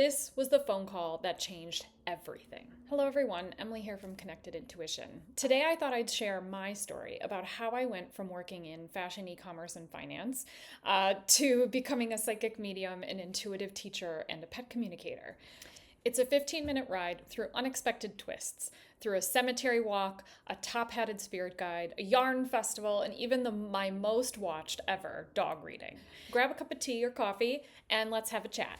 This was the phone call that changed everything. Hello everyone, Emily here from Connected Intuition. Today I thought I'd share my story about how I went from working in fashion, e-commerce, and finance to becoming a psychic medium, an intuitive teacher, and a pet communicator. It's a 15-minute ride through unexpected twists, through a cemetery walk, a top-hatted spirit guide, a yarn festival, and even my most watched ever dog reading. Grab a cup of tea or coffee, and let's have a chat.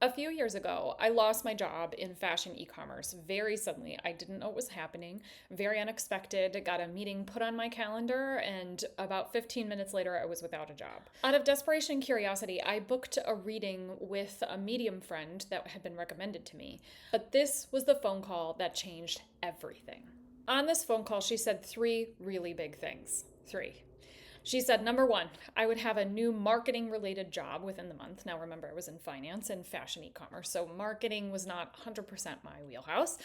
A few years ago, I lost my job in fashion e-commerce very suddenly. I didn't know what was happening, very unexpected. Got a meeting put on my calendar, and about 15 minutes later, I was without a job. Out of desperation and curiosity, I booked a reading with a medium friend that had been recommended to me. But this was the phone call that changed everything. On this phone call, she said three really big things. She said, number one, I would have a new marketing-related job within the month. Now, remember, I was in finance and fashion e-commerce, so marketing was not 100% my wheelhouse.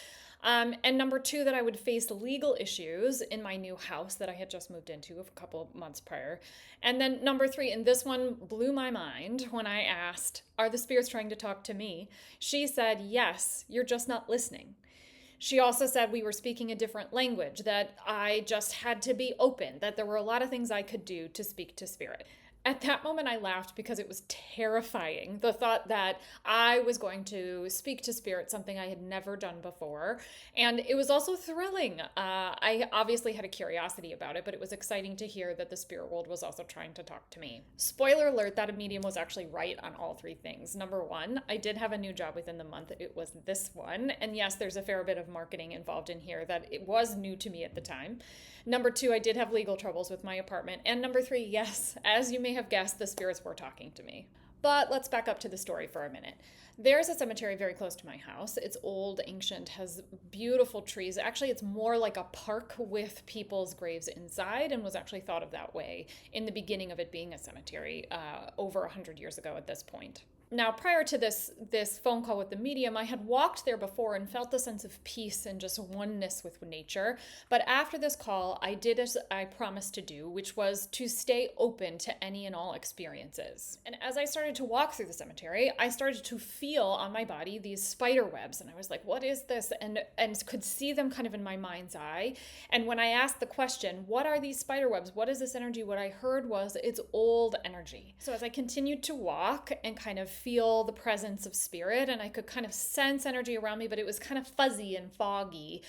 And number two, that I would face legal issues in my new house that I had just moved into a couple of months prior. And then number three, and this one blew my mind when I asked, are the spirits trying to talk to me? She said, yes, you're just not listening. She also said we were speaking a different language, that I just had to be open, that there were a lot of things I could do to speak to spirit. At that moment, I laughed because it was terrifying. The thought that I was going to speak to spirit, something I had never done before. And it was also thrilling. I obviously had a curiosity about it, but it was exciting to hear that the spirit world was also trying to talk to me. Spoiler alert, that a medium was actually right on all three things. Number one, I did have a new job within the month. It was this one. And yes, there's a fair bit of marketing involved in here that it was new to me at the time. Number two, I did have legal troubles with my apartment. And number three, yes, as you may have guessed, the spirits were talking to me. But let's back up to the story for a minute. There's a cemetery very close to my house. It's old, ancient, has beautiful trees. Actually, it's more like a park with people's graves inside, and was actually thought of that way in the beginning of it being a cemetery over 100 years ago at this point. Now, prior to this phone call with the medium, I had walked there before and felt the sense of peace and just oneness with nature. But after this call, I did as I promised to do, which was to stay open to any and all experiences. And as I started to walk through the cemetery, I started to feel on my body these spider webs. And I was like, what is this? And could see them kind of in my mind's eye. And when I asked the question, what are these spider webs? What is this energy? What I heard was it's old energy. So as I continued to walk and kind of feel the presence of spirit, and I could kind of sense energy around me, but it was kind of fuzzy and foggy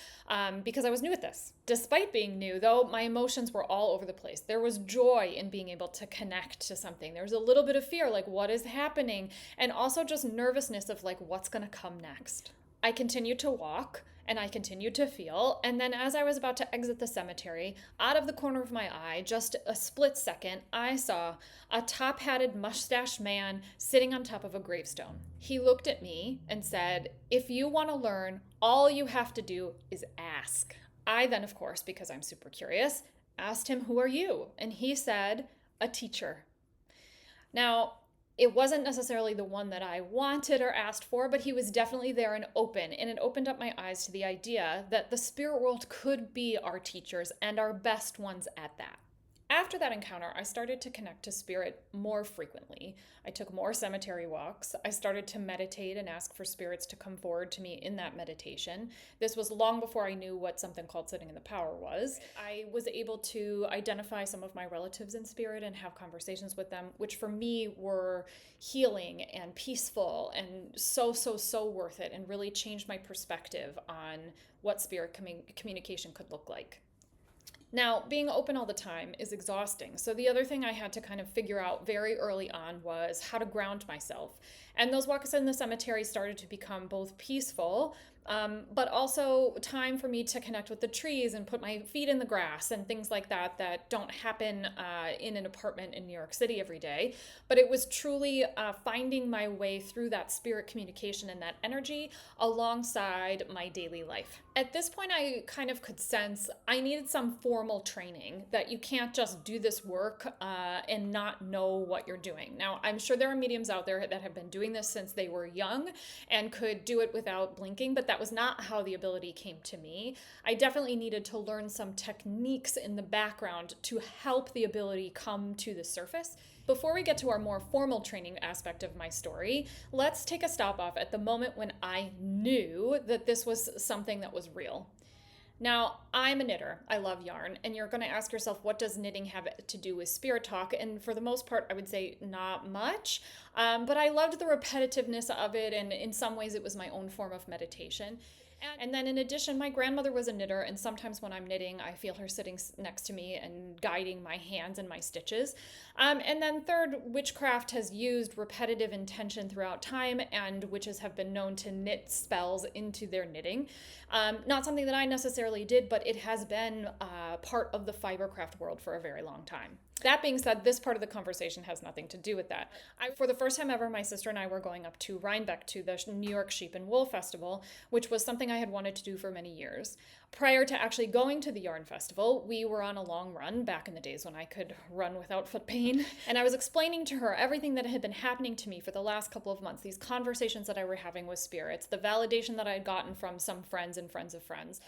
because I was new at this. Despite being new, though, my emotions were all over the place. There was joy in being able to connect to something. There was a little bit of fear, like what is happening? And also just nervousness of like what's going to come next. I continued to walk and I continued to feel. And then as I was about to exit the cemetery, out of the corner of my eye, just a split second, I saw a top-hatted, mustached man sitting on top of a gravestone. He looked at me and said, if you want to learn, all you have to do is ask. I then, of course, because I'm super curious, asked him, who are you? And he said, a teacher. Now, it wasn't necessarily the one that I wanted or asked for, but he was definitely there and open. And it opened up my eyes to the idea that the spirit world could be our teachers and our best ones at that. After that encounter, I started to connect to spirit more frequently. I took more cemetery walks. I started to meditate and ask for spirits to come forward to me in that meditation. This was long before I knew what something called sitting in the power was. I was able to identify some of my relatives in spirit and have conversations with them, which for me were healing and peaceful and so worth it, and really changed my perspective on what spirit communication could look like. Now, being open all the time is exhausting. So the other thing I had to kind of figure out very early on was how to ground myself. And those walks in the cemetery started to become both peaceful, but also time for me to connect with the trees and put my feet in the grass and things like that that don't happen in an apartment in New York City every day. But it was truly finding my way through that spirit communication and that energy alongside my daily life. At this point, I kind of could sense I needed some formal training, that you can't just do this work and not know what you're doing. Now, I'm sure there are mediums out there that have been doing this since they were young and could do it without blinking, but that that was not how the ability came to me. I definitely needed to learn some techniques in the background to help the ability come to the surface. Before we get to our more formal training aspect of my story, let's take a stop off at the moment when I knew that this was something that was real. Now, I'm a knitter. I love yarn. And you're going to ask yourself, what does knitting have to do with spirit talk? And for the most part, I would say not much. But I loved the repetitiveness of it. And in some ways, it was my own form of meditation. And then in addition, my grandmother was a knitter, and sometimes when I'm knitting, I feel her sitting next to me and guiding my hands and my stitches. And then third, witchcraft has used repetitive intention throughout time, and witches have been known to knit spells into their knitting. Not something that I necessarily did, but it has been part of the fibercraft world for a very long time. That being said, this part of the conversation has nothing to do with that. For the first time ever, my sister and I were going up to Rhinebeck to the New York Sheep and Wool Festival, which was something I had wanted to do for many years. Prior to actually going to the Yarn Festival, we were on a long run back in the days when I could run without foot pain. And I was explaining to her everything that had been happening to me for the last couple of months, these conversations that I were having with spirits, the validation that I had gotten from some friends and friends of friends.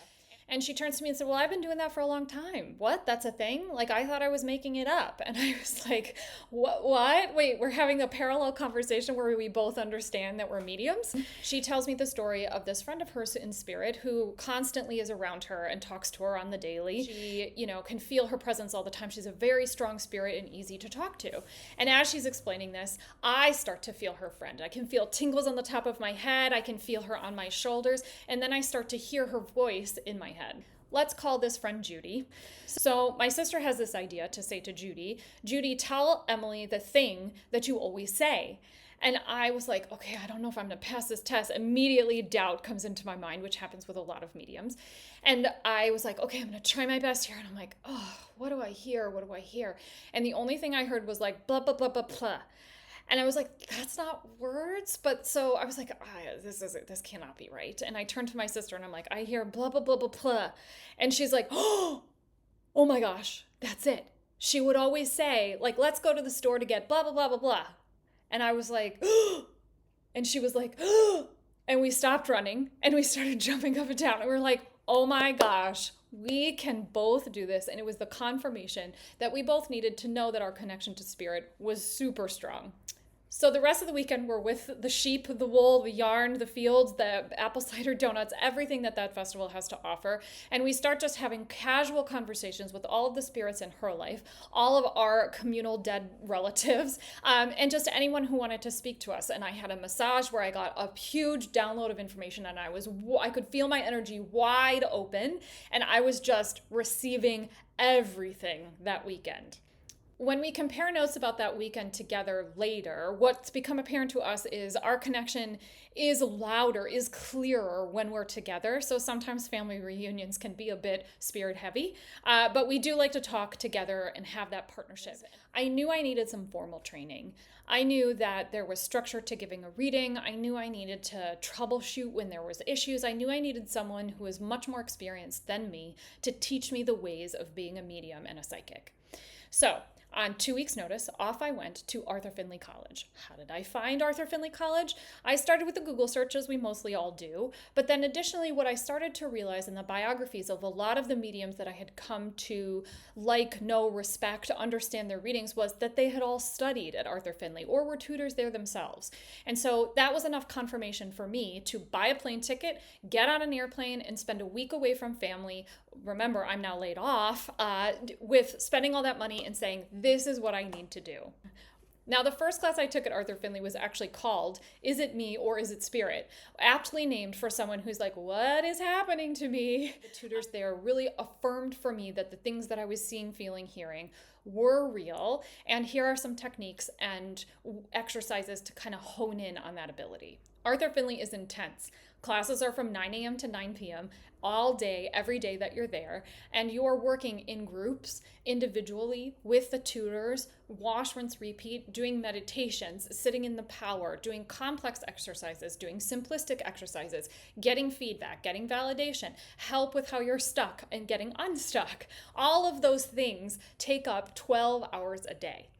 And she turns to me and said, well, I've been doing that for a long time. What? That's a thing? Like, I thought I was making it up. And I was like, what? Wait, we're having a parallel conversation where we both understand that we're mediums? She tells me the story of this friend of hers in spirit who constantly is around her and talks to her on the daily. She, can feel her presence all the time. She's a very strong spirit and easy to talk to. And as she's explaining this, I start to feel her friend. I can feel tingles on the top of my head. I can feel her on my shoulders. And then I start to hear her voice in my head. Let's call this friend Judy. So my sister has this idea to say to Judy, tell Emily the thing that you always say. And I was like, okay, I don't know if I'm going to pass this test. Immediately doubt comes into my mind, which happens with a lot of mediums. And I was like, okay, I'm going to try my best here. And I'm like, oh, what do I hear? What do I hear? And the only thing I heard was like, blah, blah, blah, blah, blah. And I was like, that's not words. But so I was like, this cannot be right. And I turned to my sister and I'm like, I hear blah, blah, blah, blah, blah. And she's like, oh my gosh, that's it. She would always say, like, let's go to the store to get blah, blah, blah, blah, blah. And I was like, and she was like, and we stopped running and we started jumping up and down. And we were like, oh my gosh, we can both do this. And it was the confirmation that we both needed to know that our connection to spirit was super strong. So the rest of the weekend we're with the sheep, the wool, the yarn, the fields, the apple cider donuts, everything that festival has to offer. And we start just having casual conversations with all of the spirits in her life, all of our communal dead relatives, and just anyone who wanted to speak to us. And I had a massage where I got a huge download of information and I could feel my energy wide open and I was just receiving everything that weekend. When we compare notes about that weekend together later, what's become apparent to us is our connection is louder, is clearer when we're together. So sometimes family reunions can be a bit spirit heavy, but we do like to talk together and have that partnership. I knew I needed some formal training. I knew that there was structure to giving a reading. I knew I needed to troubleshoot when there was issues. I knew I needed someone who was much more experienced than me to teach me the ways of being a medium and a psychic. So on 2 weeks' notice, off I went to Arthur Findley College. How did I find Arthur Findley College? I started with the Google search, as we mostly all do, but then additionally, what I started to realize in the biographies of a lot of the mediums that I had come to like, know, respect, understand their readings was that they had all studied at Arthur Findley or were tutors there themselves. And so that was enough confirmation for me to buy a plane ticket, get on an airplane, and spend a week away from family. Remember, I'm now laid off, with spending all that money and saying, this is what I need to do. Now, the first class I took at Arthur Findley was actually called, Is It Me or Is It Spirit? Aptly named for someone who's like, what is happening to me? The tutors there really affirmed for me that the things that I was seeing, feeling, hearing were real. And here are some techniques and exercises to kind of hone in on that ability. Arthur Findley is intense. Classes are from 9 a.m. to 9 p.m. all day, every day that you're there, and you're working in groups, individually, with the tutors, wash, rinse, repeat, doing meditations, sitting in the power, doing complex exercises, doing simplistic exercises, getting feedback, getting validation, help with how you're stuck and getting unstuck. All of those things take up 12 hours a day.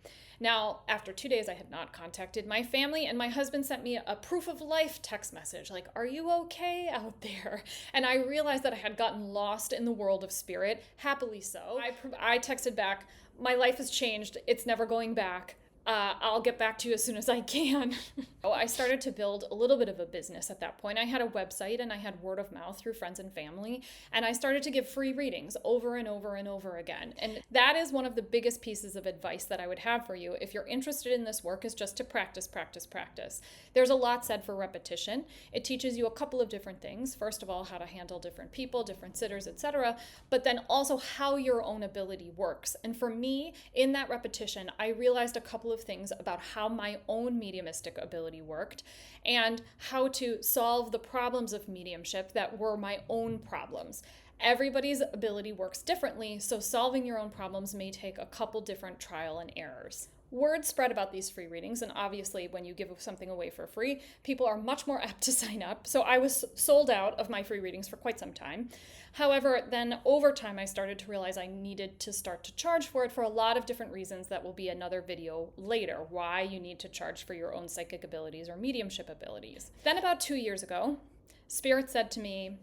Now, after 2 days, I had not contacted my family, and my husband sent me a proof of life text message, like, "Are you okay out there?" And I realized that I had gotten lost in the world of spirit, happily so. I texted back, "My life has changed. It's never going back. I'll get back to you as soon as I can." I started to build a little bit of a business at that point. I had a website and I had word of mouth through friends and family, and I started to give free readings over and over and over again. And that is one of the biggest pieces of advice that I would have for you if you're interested in this work, is just to practice, practice, practice. There's a lot said for repetition. It teaches you a couple of different things. First of all, how to handle different people, different sitters, etc., but then also how your own ability works. And for me, in that repetition, I realized a couple of things about how my own mediumistic ability worked and how to solve the problems of mediumship that were my own problems. Everybody's ability works differently, so solving your own problems may take a couple different trial and errors. Word spread about these free readings, and obviously when you give something away for free, people are much more apt to sign up. So I was sold out of my free readings for quite some time. However, then over time, I started to realize I needed to start to charge for it for a lot of different reasons that will be another video later, why you need to charge for your own psychic abilities or mediumship abilities. Then about 2 years ago, Spirit said to me,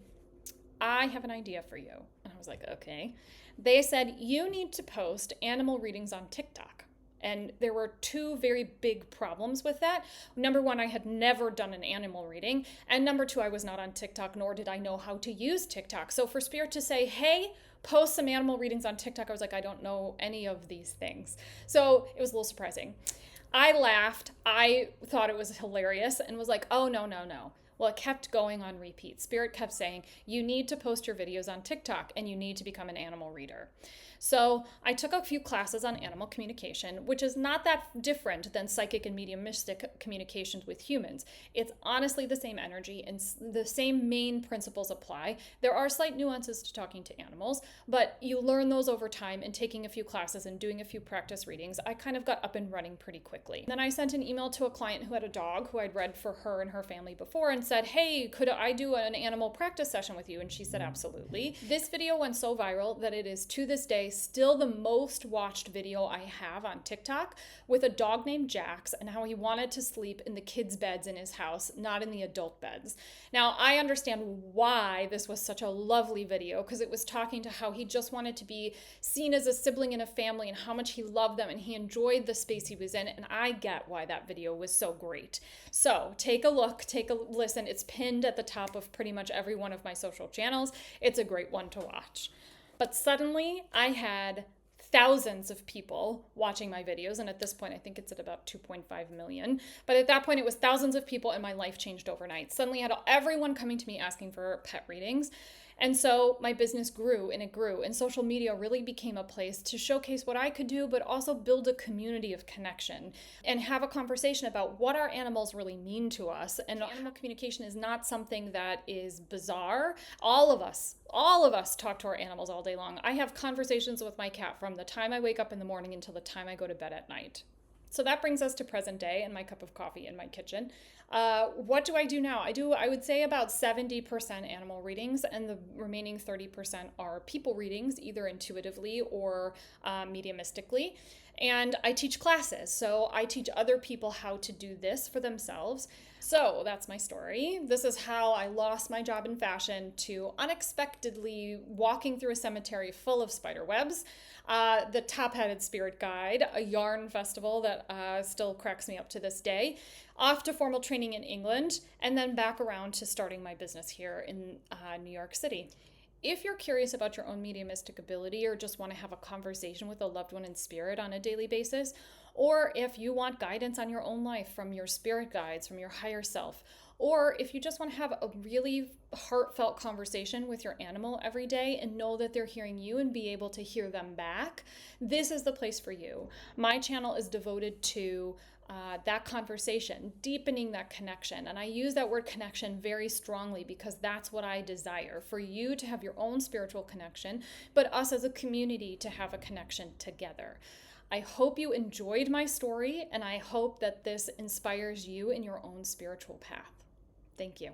"I have an idea for you." And I was like, okay. They said, "You need to post animal readings on TikTok." And there were two very big problems with that. Number one, I had never done an animal reading. And number two, I was not on TikTok, nor did I know how to use TikTok. So for Spirit to say, "Hey, post some animal readings on TikTok," I was like, I don't know any of these things. So it was a little surprising. I laughed. I thought it was hilarious and was like, oh, no, no, no. Well, it kept going on repeat. Spirit kept saying, "You need to post your videos on TikTok and you need to become an animal reader." So I took a few classes on animal communication, which is not that different than psychic and mediumistic communications with humans. It's honestly the same energy and the same main principles apply. There are slight nuances to talking to animals, but you learn those over time, and taking a few classes and doing a few practice readings, I kind of got up and running pretty quickly. Then I sent an email to a client who had a dog who I'd read for her and her family before and said, "Hey, could I do an animal practice session with you?" And she said, "Absolutely." This video went so viral that it is to this day still the most watched video I have on TikTok, with a dog named Jax and how he wanted to sleep in the kids' beds in his house, not in the adult beds. Now, I understand why this was such a lovely video, because it was talking to how he just wanted to be seen as a sibling in a family and how much he loved them and he enjoyed the space he was in, and I get why that video was so great. So take a look, take a listen. It's pinned at the top of pretty much every one of my social channels. It's a great one to watch. But suddenly I had thousands of people watching my videos, and at this point I think it's at about 2.5 million. But at that point it was thousands of people, and my life changed overnight. Suddenly I had everyone coming to me asking for pet readings. And so my business grew and it grew, and social media really became a place to showcase what I could do, but also build a community of connection and have a conversation about what our animals really mean to us. And animal communication is not something that is bizarre. All of us talk to our animals all day long. I have conversations with my cat from the time I wake up in the morning until the time I go to bed at night. So that brings us to present day and my cup of coffee in my kitchen. What do I do now? I would say about 70% animal readings, and the remaining 30% are people readings, either intuitively or mediumistically. And I teach classes, so I teach other people how to do this for themselves. So that's my story. This is how I lost my job in fashion to unexpectedly walking through a cemetery full of spider webs, the top-headed spirit guide, a yarn festival that still cracks me up to this day, off to formal training in England, and then back around to starting my business here in New York City. If you're curious about your own mediumistic ability, or just want to have a conversation with a loved one in spirit on a daily basis, or if you want guidance on your own life from your spirit guides, from your higher self, or if you just want to have a really heartfelt conversation with your animal every day and know that they're hearing you and be able to hear them back, this is the place for you. My channel is devoted to that conversation, deepening that connection. And I use that word connection very strongly because that's what I desire, for you to have your own spiritual connection, but us as a community to have a connection together. I hope you enjoyed my story, and I hope that this inspires you in your own spiritual path. Thank you.